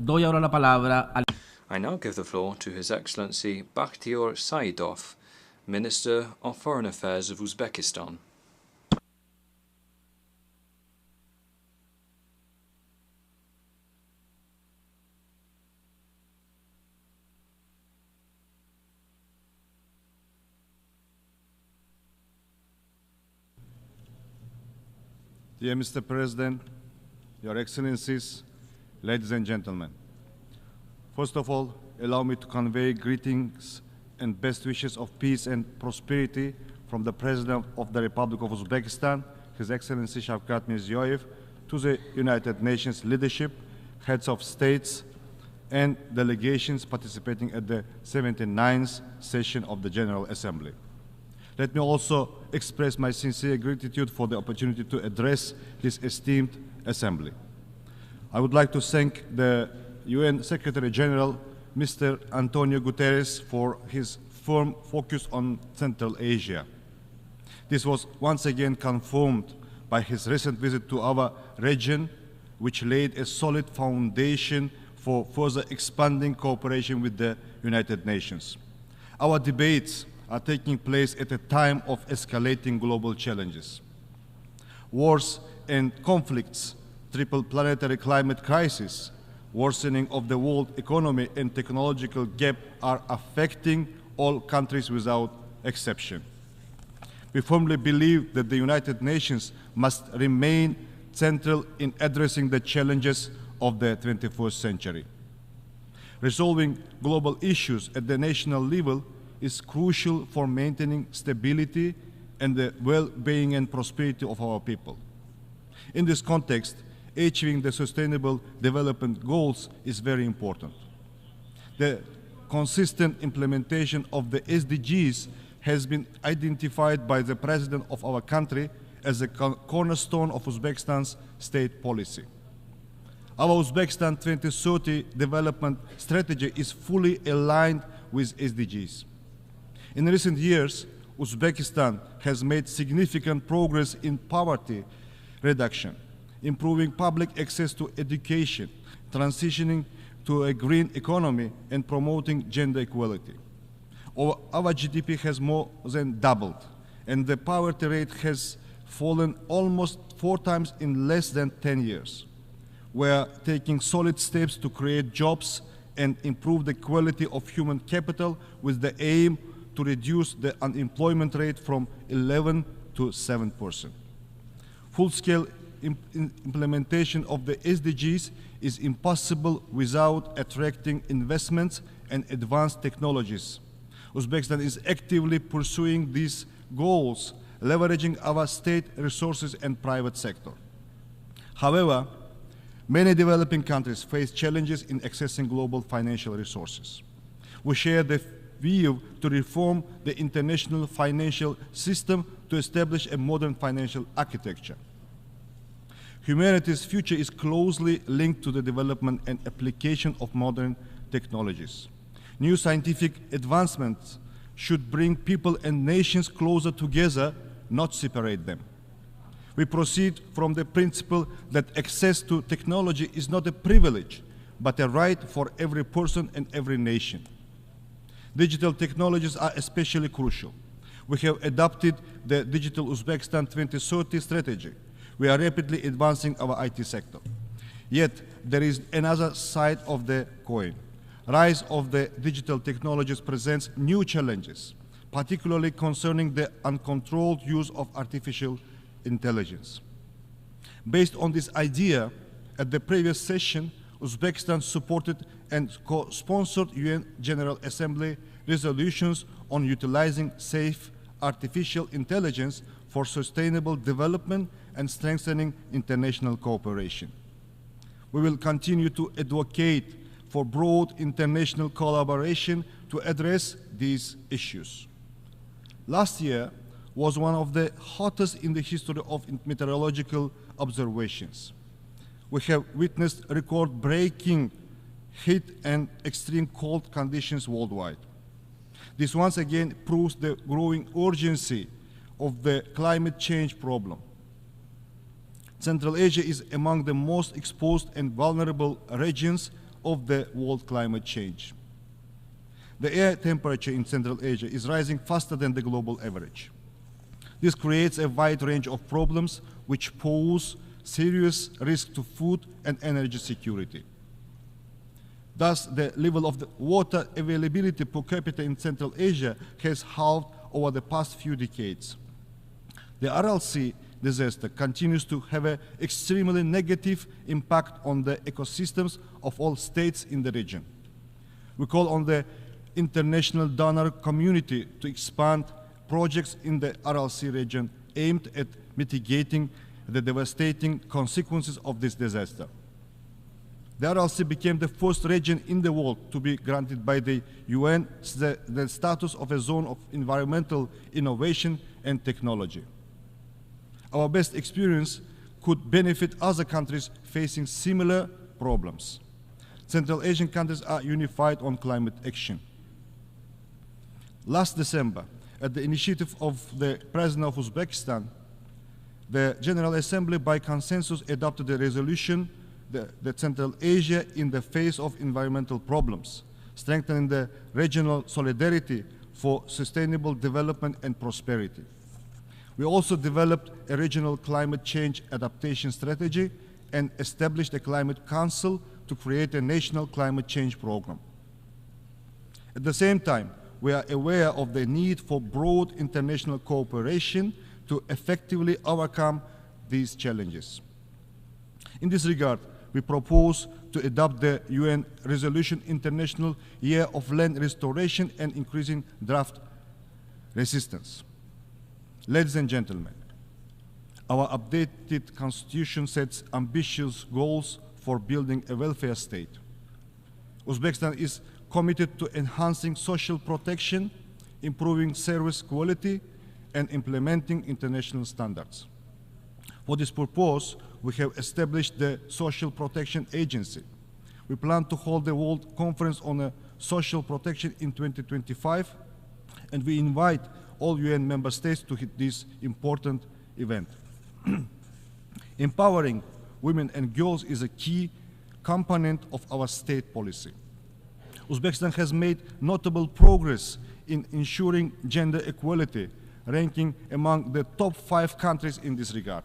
Doy ahora la palabra al... I now give the floor to His Excellency Bakhtiyor Saidov, Minister of Foreign Affairs of Uzbekistan. Dear Mr. President, Your Excellencies, ladies and gentlemen. First of all, allow me to convey greetings and best wishes of peace and prosperity from the President of the Republic of Uzbekistan, His Excellency Shavkat Mirziyoyev, to the United Nations leadership, heads of states, and delegations participating at the 79th session of the General Assembly. Let me also express my sincere gratitude for the opportunity to address this esteemed assembly. I would like to thank the UN Secretary General, Mr. Antonio Guterres, for his firm focus on Central Asia. This was once again confirmed by his recent visit to our region, which laid a solid foundation for further expanding cooperation with the United Nations. Our debates are taking place at a time of escalating global challenges. Wars and conflicts, triple planetary climate crisis, worsening of the world economy and technological gap are affecting all countries without exception. We firmly believe that the United Nations must remain central in addressing the challenges of the 21st century. Resolving global issues at the national level is crucial for maintaining stability and the well-being and prosperity of our people. In this context, achieving the Sustainable Development Goals is very important. The consistent implementation of the SDGs has been identified by the President of our country as a cornerstone of Uzbekistan's state policy. Our Uzbekistan 2030 development strategy is fully aligned with SDGs. In recent years, Uzbekistan has made significant progress in poverty reduction, improving public access to education, transitioning to a green economy, and promoting gender equality. Our GDP has more than doubled, and the poverty rate has fallen almost 4 times in less than 10 years. We are taking solid steps to create jobs and improve the quality of human capital with the aim to reduce the unemployment rate from 11 to 7%. Full-scale implementation of the SDGs is impossible without attracting investments and advanced technologies. Uzbekistan is actively pursuing these goals, leveraging our state resources and private sector. However, many developing countries face challenges in accessing global financial resources. We share the view to reform the international financial system to establish a modern financial architecture. Humanity's future is closely linked to the development and application of modern technologies. New scientific advancements should bring people and nations closer together, not separate them. We proceed from the principle that access to technology is not a privilege, but a right for every person and every nation. Digital technologies are especially crucial. We have adopted the Digital Uzbekistan 2030 strategy. We are rapidly advancing our IT sector. Yet, there is another side of the coin. Rise of the digital technologies presents new challenges, particularly concerning the uncontrolled use of artificial intelligence. Based on this idea, at the previous session, Uzbekistan supported and co-sponsored UN General Assembly resolutions on utilizing safe artificial intelligence for sustainable development and strengthening international cooperation. We will continue to advocate for broad international collaboration to address these issues. Last year was one of the hottest in the history of meteorological observations. We have witnessed record-breaking heat and extreme cold conditions worldwide. This once again proves the growing urgency of the climate change problem. Central Asia is among the most exposed and vulnerable regions of the world climate change. The air temperature in Central Asia is rising faster than the global average. This creates a wide range of problems which pose serious risk to food and energy security. Thus, the level of the water availability per capita in Central Asia has halved over the past few decades. The Aral Sea disaster continues to have an extremely negative impact on the ecosystems of all states in the region. We call on the international donor community to expand projects in the Aral Sea region aimed at mitigating the devastating consequences of this disaster. The Aral Sea became the first region in the world to be granted by the UN the status of a zone of environmental innovation and technology. Our best experience could benefit other countries facing similar problems. Central Asian countries are unified on climate action. Last December, at the initiative of the President of Uzbekistan, the General Assembly by consensus adopted a resolution that Central Asia in the face of environmental problems, strengthening the regional solidarity for sustainable development and prosperity. We also developed a regional climate change adaptation strategy and established a climate council to create a national climate change program. At the same time, we are aware of the need for broad international cooperation to effectively overcome these challenges. In this regard, we propose to adopt the UN Resolution International Year of Land Restoration and Increasing Drought Resistance. Ladies and gentlemen, our updated constitution sets ambitious goals for building a welfare state. Uzbekistan is committed to enhancing social protection, improving service quality, and implementing international standards. For this purpose, we have established the Social Protection Agency. We plan to hold the World Conference on Social Protection in 2025, and we invite all UN member states to hit this important event. Empowering women and girls is a key component of our state policy. Uzbekistan has made notable progress in ensuring gender equality, ranking among the top 5 countries in this regard.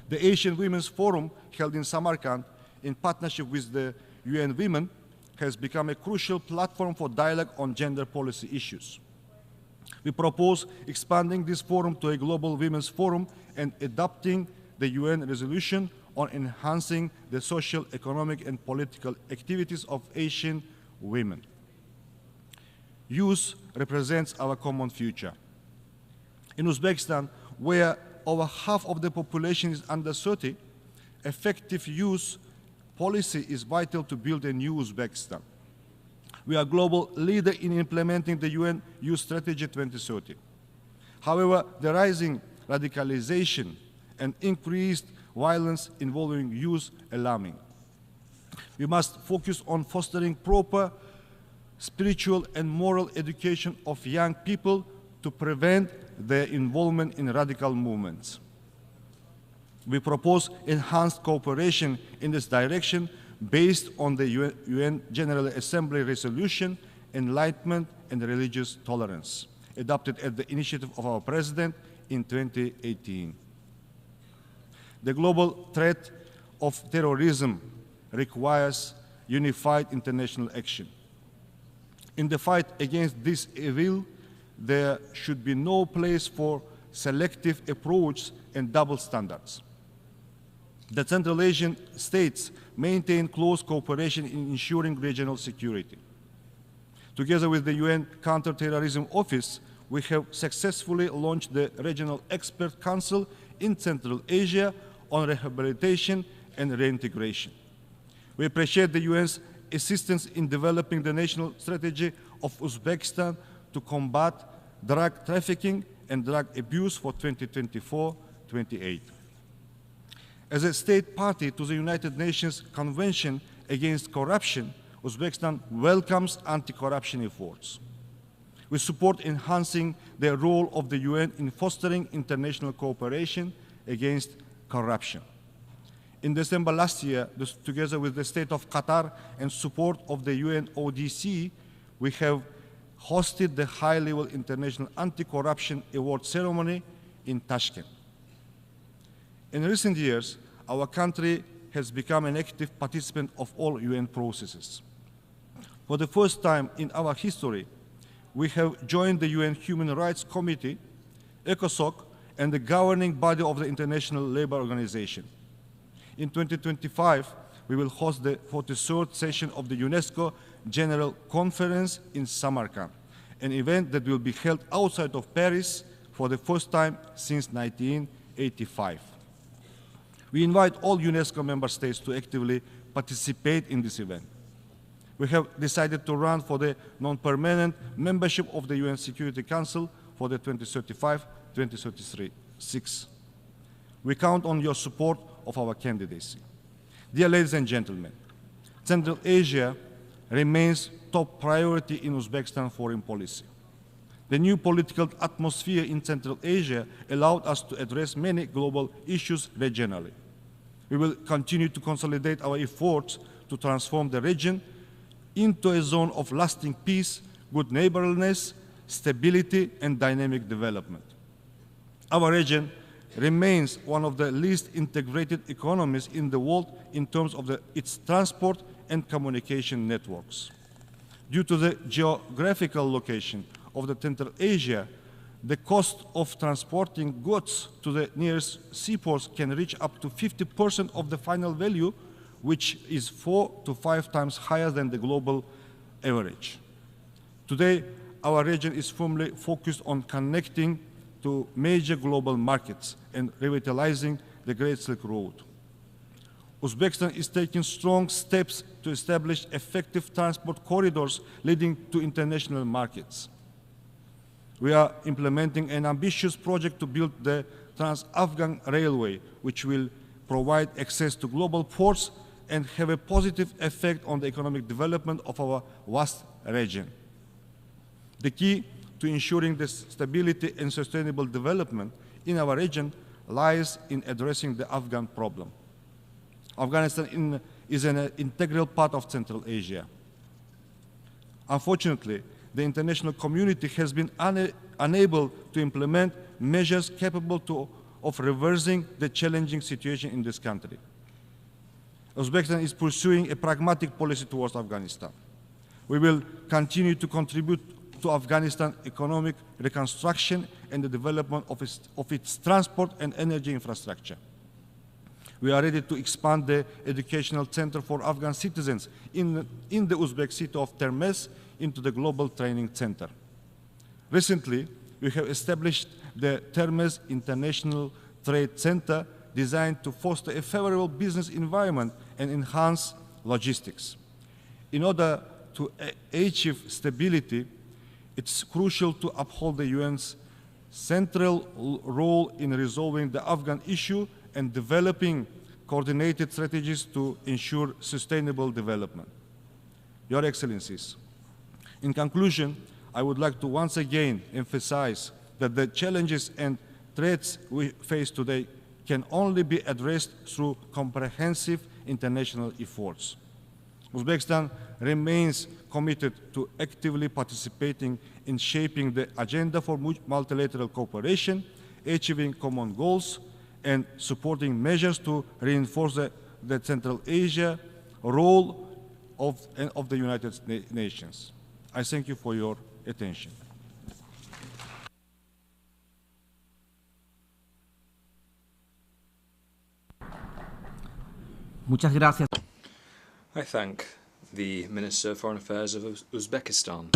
The Asian Women's Forum, held in Samarkand in partnership with the UN Women, has become a crucial platform for dialogue on gender policy issues. We propose expanding this forum to a global women's forum and adopting the UN resolution on enhancing the social, economic, and political activities of Asian women. Youth represents our common future. In Uzbekistan, where over half of the population is under 30, effective youth policy is vital to build a new Uzbekistan. We are a global leader in implementing the UN Youth Strategy 2030. However, the rising radicalization and increased violence involving youth alarming. We must focus on fostering proper spiritual and moral education of young people to prevent their involvement in radical movements. We propose enhanced cooperation in this direction based on the UN General Assembly resolution, Enlightenment and Religious Tolerance, adopted at the initiative of our President in 2018. The global threat of terrorism requires unified international action. In the fight against this evil, there should be no place for selective approach and double standards. The Central Asian states maintain close cooperation in ensuring regional security. Together with the UN Counterterrorism Office, we have successfully launched the Regional Expert Council in Central Asia on rehabilitation and reintegration. We appreciate the UN's assistance in developing the national strategy of Uzbekistan to combat drug trafficking and drug abuse for 2024-28. As a state party to the United Nations Convention Against Corruption, Uzbekistan welcomes anti-corruption efforts. We support enhancing the role of the UN in fostering international cooperation against corruption. In December last year, together with the State of Qatar and support of the UNODC, we have hosted the high-level International Anti-Corruption Award ceremony in Tashkent. In recent years, our country has become an active participant of all UN processes. For the first time in our history, we have joined the UN Human Rights Committee, ECOSOC, and the governing body of the International Labour Organization. In 2025, we will host the 43rd session of the UNESCO General Conference in Samarkand, an event that will be held outside of Paris for the first time since 1985. We invite all UNESCO member states to actively participate in this event. We have decided to run for the non-permanent membership of the UN Security Council for the 2035-2036. We count on your support of our candidacy. Dear ladies and gentlemen, Central Asia remains top priority in Uzbekistan foreign policy. The new political atmosphere in Central Asia allowed us to address many global issues regionally. We will continue to consolidate our efforts to transform the region into a zone of lasting peace, good neighborliness, stability, and dynamic development. Our region remains one of the least integrated economies in the world in terms of its transport and communication networks. Due to the geographical location of the Central Asia, the cost of transporting goods to the nearest seaports can reach up to 50% of the final value, which is 4 to 5 times higher than the global average. Today, our region is firmly focused on connecting to major global markets and revitalizing the Great Silk Road. Uzbekistan is taking strong steps to establish effective transport corridors leading to international markets. We are implementing an ambitious project to build the Trans-Afghan Railway, which will provide access to global ports and have a positive effect on the economic development of our vast region. The key to ensuring the stability and sustainable development in our region lies in addressing the Afghan problem. Afghanistan is an integral part of Central Asia. Unfortunately, the international community has been unable to implement measures capable of reversing the challenging situation in this country. Uzbekistan is pursuing a pragmatic policy towards Afghanistan. We will continue to contribute to Afghanistan's economic reconstruction and the development of its transport and energy infrastructure. We are ready to expand the educational center for Afghan citizens in the Uzbek city of Termez into the global training center. Recently, we have established the Termez International Trade Center designed to foster a favorable business environment and enhance logistics. In order to achieve stability, it's crucial to uphold the UN's central role in resolving the Afghan issue and developing coordinated strategies to ensure sustainable development. Your Excellencies, in conclusion, I would like to once again emphasize that the challenges and threats we face today can only be addressed through comprehensive international efforts. Uzbekistan remains committed to actively participating in shaping the agenda for multilateral cooperation, achieving common goals, and supporting measures to reinforce the Central Asia role of the United Nations. I thank you for your attention. Muchas gracias. I thank the Minister of Foreign Affairs of Uzbekistan.